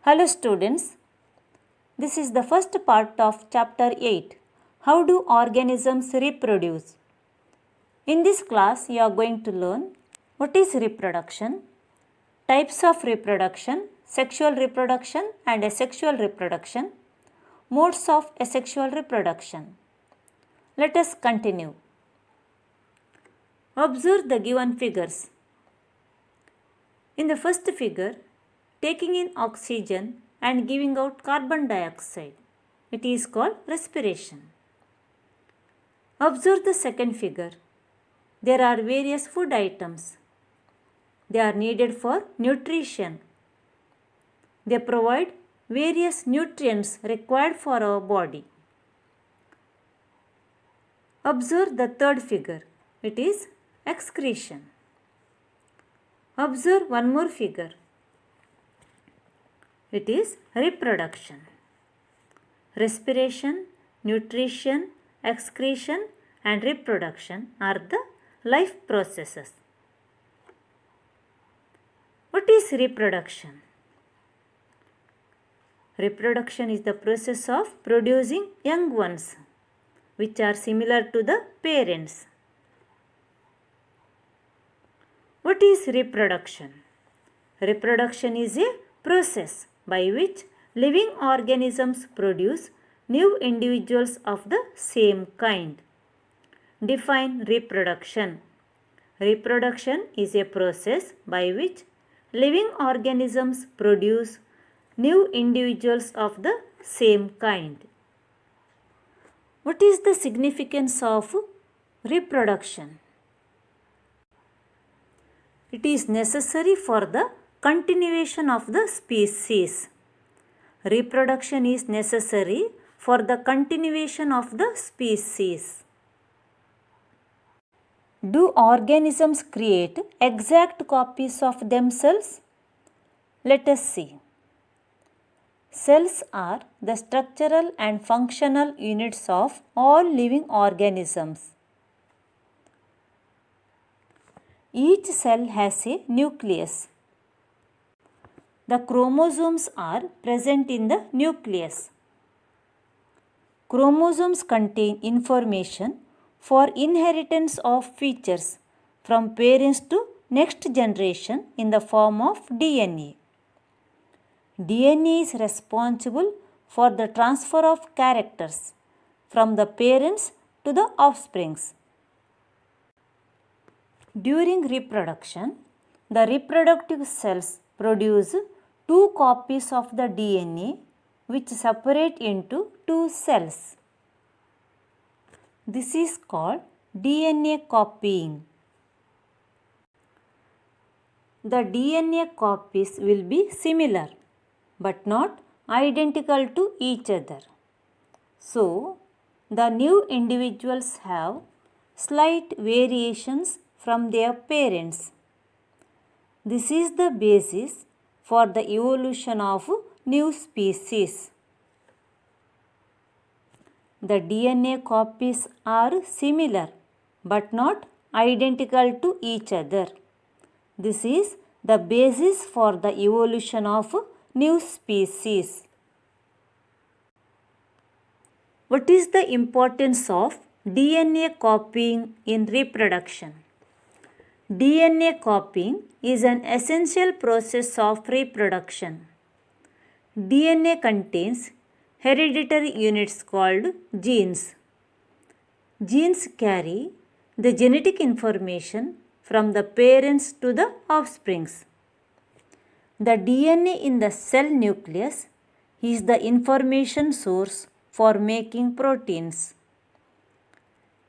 Hello students, this is the first part of chapter 8, How do organisms reproduce? In this class you are going to learn what is reproduction, types of reproduction, sexual reproduction and asexual reproduction, modes of asexual reproduction. Let us continue. Observe the given figures. In the first figure, taking in oxygen and giving out carbon dioxide. It is called respiration. Observe the second figure. There are various food items. They are needed for nutrition. They provide various nutrients required for our body. Observe the third figure. It is excretion. Observe one more figure. It is reproduction. Respiration, nutrition, excretion and reproduction are the life processes. What is reproduction? Reproduction is the process of producing young ones which are similar to the parents. What is reproduction? Reproduction is a process by which living organisms produce new individuals of the same kind. Define reproduction. Reproduction is a process by which living organisms produce new individuals of the same kind. What is the significance of reproduction? It is necessary for the continuation of the species. Reproduction is necessary for the continuation of the species. Do organisms create exact copies of themselves? Let us see. Cells are the structural and functional units of all living organisms. Each cell has a nucleus. The chromosomes are present in the nucleus. Chromosomes contain information for inheritance of features from parents to next generation in the form of DNA. DNA is responsible for the transfer of characters from the parents to the offsprings. During reproduction, the reproductive cells produce two copies of the DNA which separate into two cells. This is called DNA copying. The DNA copies will be similar but not identical to each other. So, the new individuals have slight variations from their parents. This is the basis for the evolution of new species. The DNA copies are similar but not identical to each other. This is the basis for the evolution of new species. What is the importance of DNA copying in reproduction? DNA copying is an essential process of reproduction. DNA contains hereditary units called genes. Genes carry the genetic information from the parents to the offsprings. The DNA in the cell nucleus is the information source for making proteins.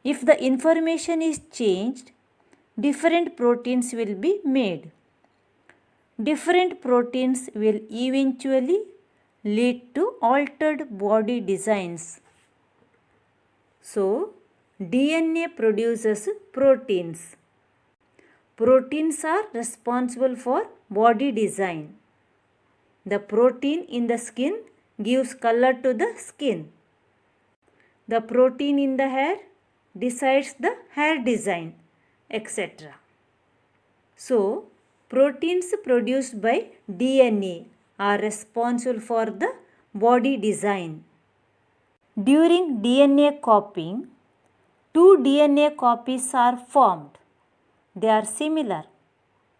If the information is changed, different proteins will be made. Different proteins will eventually lead to altered body designs. So, DNA produces proteins. Proteins are responsible for body design. The protein in the skin gives color to the skin. The protein in the hair decides the hair design, etc. So, proteins produced by DNA are responsible for the body design. During DNA copying, two DNA copies are formed. They are similar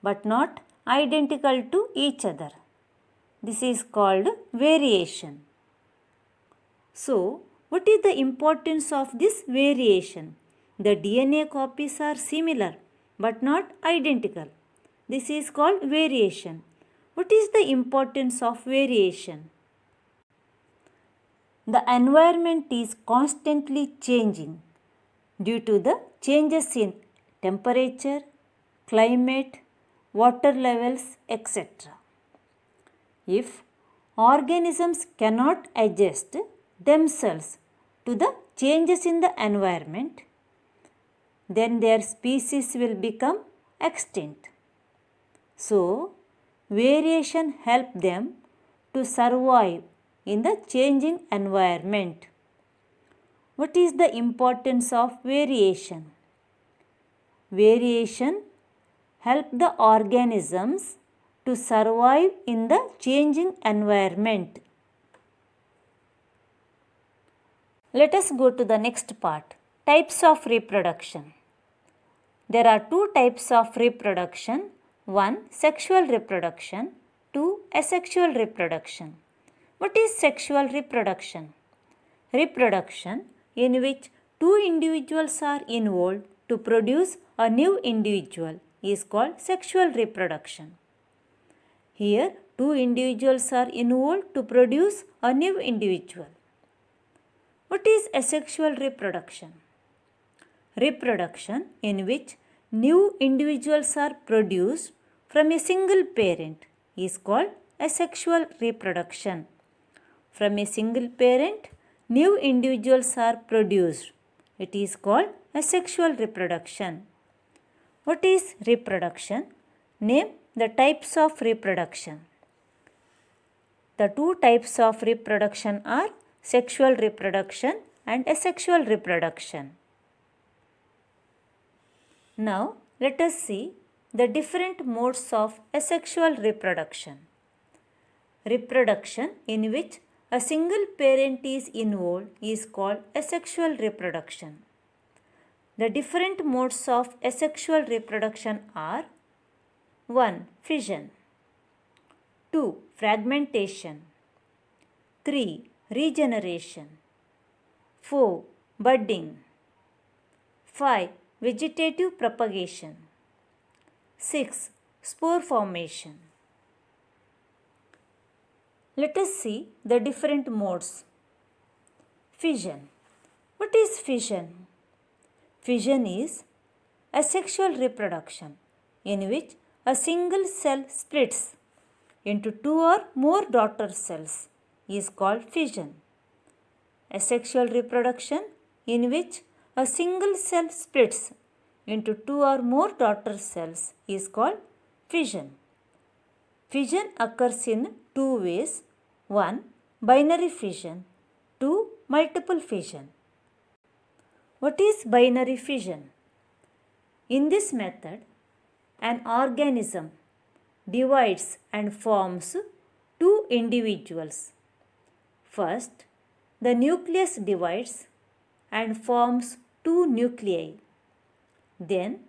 but not identical to each other. This is called variation. So, what is the importance of this variation? The DNA copies are similar but not identical. This is called variation. What is the importance of variation? The environment is constantly changing due to the changes in temperature, climate, water levels, etc. If organisms cannot adjust themselves to the changes in the environment, then their species will become extinct. So, variation helps them to survive in the changing environment. What is the importance of variation? Variation helps the organisms to survive in the changing environment. Let us go to the next part, types of reproduction. There are two types of reproduction. One, sexual reproduction. Two, asexual reproduction. What is sexual reproduction? Reproduction in which two individuals are involved to produce a new individual is called sexual reproduction. Here, two individuals are involved to produce a new individual. What is asexual reproduction? Reproduction in which new individuals are produced from a single parent is called asexual reproduction. From a single parent, new individuals are produced. It is called asexual reproduction. What is reproduction? Name the types of reproduction. The two types of reproduction are sexual reproduction and asexual reproduction. Now, let us see the different modes of asexual reproduction. Reproduction in which a single parent is involved is called asexual reproduction. The different modes of asexual reproduction are 1. Fission, 2. Fragmentation, 3. Regeneration, 4. Budding, 5. Vegetative propagation, 6. Spore formation. Let us see the different modes. Fission. What is fission? Fission is asexual reproduction in which a single cell splits into two or more daughter cells is called fission. Asexual reproduction in which a single cell splits into two or more daughter cells is called fission. Fission occurs in two ways. 1. Binary fission. 2. Multiple fission. What is binary fission? In this method, an organism divides and forms two individuals. First, the nucleus divides and forms two nuclei. Then,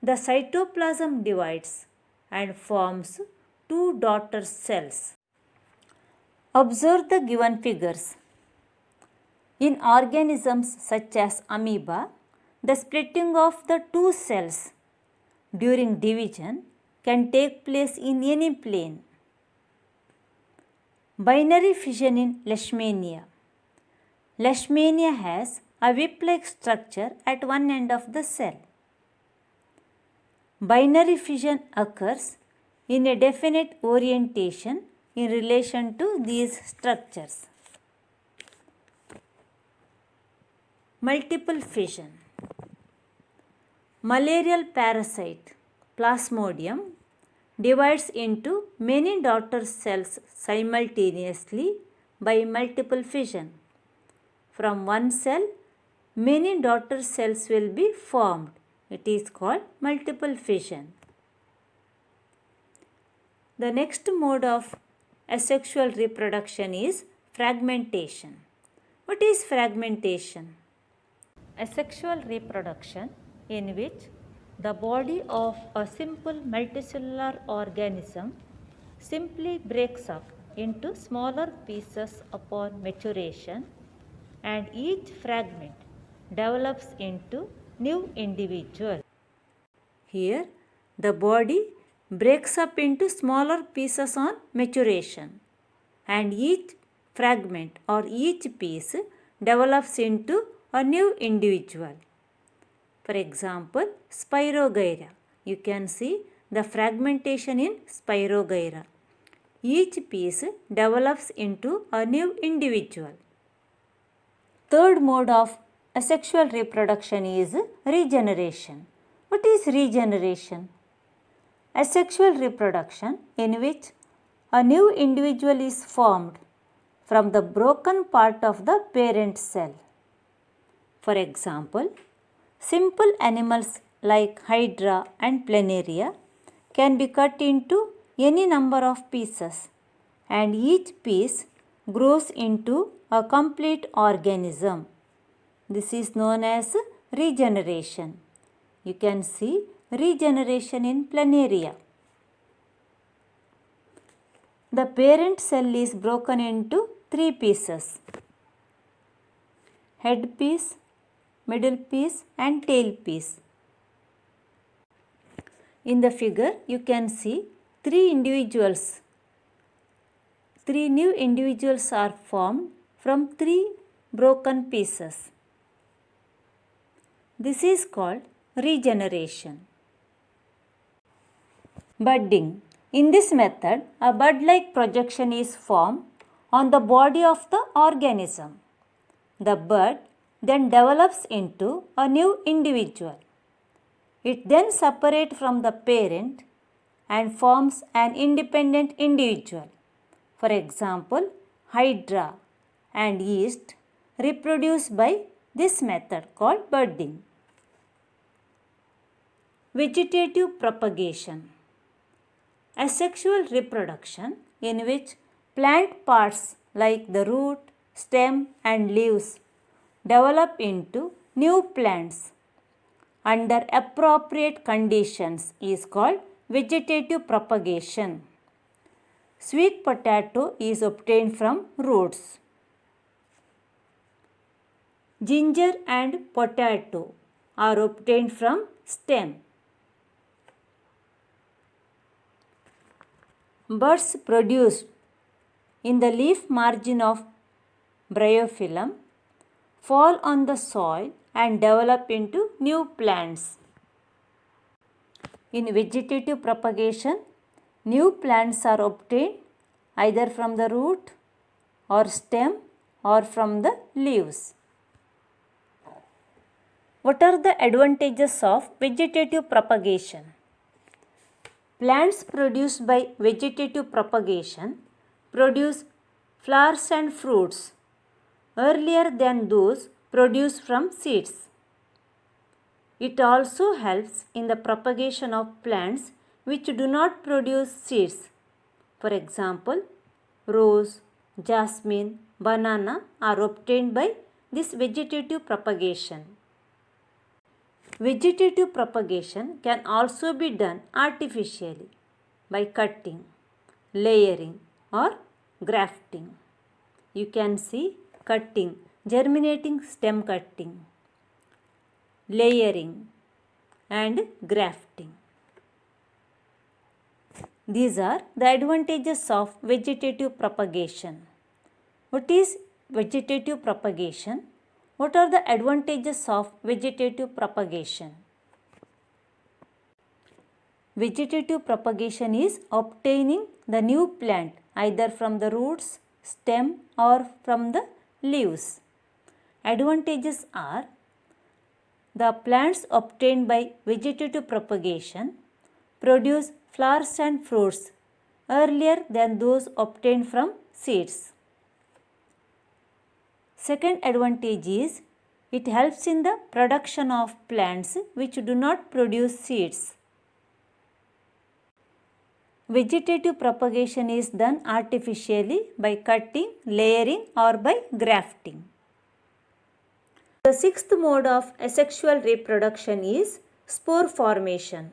the cytoplasm divides and forms two daughter cells. Observe the given figures. In organisms such as amoeba, the splitting of the two cells during division can take place in any plane. Binary fission in Leishmania. Leishmania has a whip-like structure at one end of the cell. Binary fission occurs in a definite orientation in relation to these structures. Multiple fission. Malarial parasite Plasmodium divides into many daughter cells simultaneously by multiple fission. From one cell, many daughter cells will be formed. It is called multiple fission. The next mode of asexual reproduction is fragmentation. What is fragmentation? Asexual reproduction in which the body of a simple multicellular organism simply breaks up into smaller pieces upon maturation, and each fragment develops into new individual. Here the body breaks up into smaller pieces on maturation, and each fragment or each piece develops into a new individual. For example, Spirogyra. You can see the fragmentation in Spirogyra. Each piece develops into a new individual. Third mode of asexual reproduction is regeneration. What is regeneration? Asexual reproduction in which a new individual is formed from the broken part of the parent cell. For example, simple animals like Hydra and Planaria can be cut into any number of pieces, and each piece grows into a complete organism. This is known as regeneration. You can see regeneration in Planaria. The parent cell is broken into three pieces: head piece, middle piece and tail piece. In the figure you can see three new individuals are formed from three broken pieces. This is called regeneration. Budding. In this method, a bud-like projection is formed on the body of the organism. The bud then develops into a new individual. It then separates from the parent and forms an independent individual. For example, Hydra and yeast reproduce by this method called budding. Vegetative propagation. Asexual reproduction in which plant parts like the root, stem and leaves develop into new plants under appropriate conditions is called vegetative propagation. Sweet potato is obtained from roots. Ginger and potato are obtained from stem. Buds produced in the leaf margin of bryophyllum fall on the soil and develop into new plants. In vegetative propagation, new plants are obtained either from the root or stem or from the leaves. What are the advantages of vegetative propagation? Plants produced by vegetative propagation produce flowers and fruits earlier than those produced from seeds. It also helps in the propagation of plants which do not produce seeds. For example, rose, jasmine, banana are obtained by this vegetative propagation. Vegetative propagation can also be done artificially by cutting, layering or grafting. You can see cutting, germinating stem cutting, layering and grafting. These are the advantages of vegetative propagation. What is vegetative propagation? What are the advantages of vegetative propagation? Vegetative propagation is obtaining the new plant either from the roots, stem or from the leaves. Advantages are: the plants obtained by vegetative propagation produce flowers and fruits earlier than those obtained from seeds. Second advantage is it helps in the production of plants which do not produce seeds. Vegetative propagation is done artificially by cutting, layering or by grafting. The sixth mode of asexual reproduction is spore formation.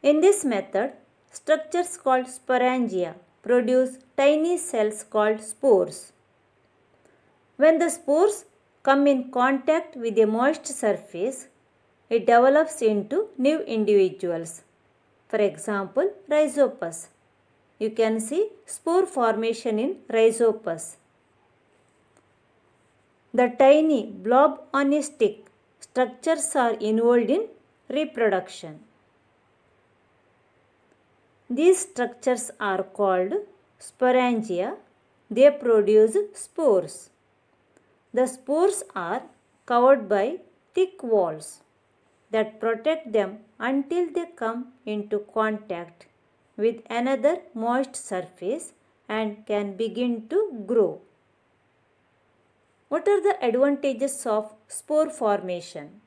In this method, structures called sporangia produce tiny cells called spores. When the spores come in contact with a moist surface, it develops into new individuals. For example, Rhizopus. You can see spore formation in Rhizopus. The tiny blob on a stick structures are involved in reproduction. These structures are called sporangia. They produce spores. The spores are covered by thick walls that protect them until they come into contact with another moist surface and can begin to grow. What are the advantages of spore formation?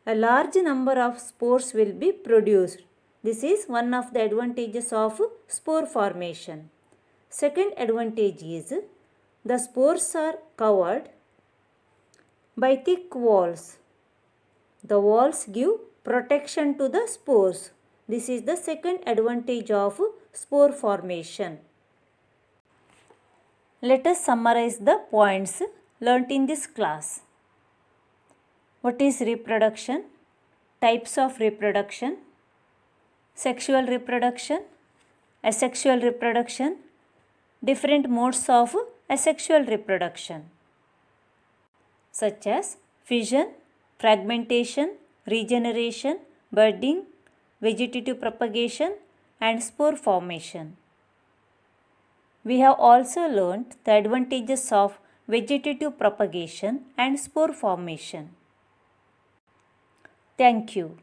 A large number of spores will be produced. This is one of the advantages of spore formation. Second advantage is the spores are covered by thick walls. The walls give protection to the spores. This is the second advantage of spore formation. Let us summarize the points learnt in this class. What is reproduction? Types of reproduction. Sexual reproduction, asexual reproduction, different modes of asexual reproduction such as fission, fragmentation, regeneration, budding, vegetative propagation and spore formation. We have also learnt the advantages of vegetative propagation and spore formation. Thank you.